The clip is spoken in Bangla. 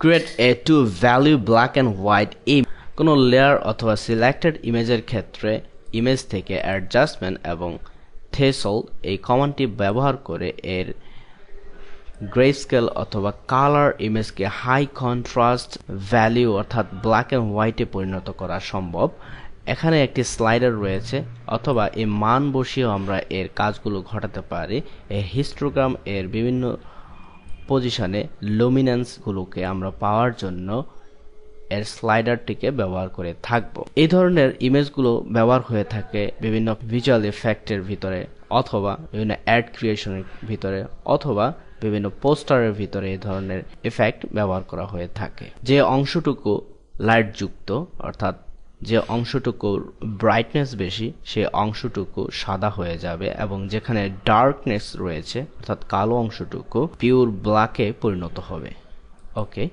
Create a two value black and white image. কোনো লেয়ার অথবা সিলেক্টেড ইমেজের ক্ষেত্রে ইমেজ থেকে অ্যাডজাস্টমেন্ট এবং থ্রেশহোল্ড এই কমান্ডটি ব্যবহার করে এর গ্রেস্কেল অথবা কালার ইমেজকে হাই কন্ট্রাস্ট ভ্যালু অর্থাৎ ব্ল্যাক অ্যান্ড হোয়াইটে পরিণত করা সম্ভব। এখানে একটি স্লাইডার রয়েছে অথবা এই মান বসিয়েও আমরা এর কাজগুলো ঘটাতে পারি। এই হিস্টোগ্রাম এর বিভিন্ন পজিশনে লুমিনেন্সগুলোকে আমরা পাওয়ার জন্য এর স্লাইডারটিকে ব্যবহার করে থাকব। এই ধরনের ইমেজগুলো ব্যবহার হয়ে থাকে বিভিন্ন ভিজুয়াল এফেক্টের ভিতরে অথবা বিভিন্ন অ্যাড ক্রিয়েশনের ভিতরে অথবা বিভিন্ন পোস্টারের ভিতরে এই ধরনের এফেক্ট ব্যবহার করা হয়ে থাকে। যে অংশটুকু লাইট যুক্ত অর্থাৎ যে অংশটুকুর ব্রাইটনেস বেশি সে অংশটুকু সাদা হয়ে যাবে এবং যেখানে ডার্কনেস রয়েছে অর্থাৎ কালো অংশটুকু পিওর ব্ল্যাকে পরিণত হবে। ওকে।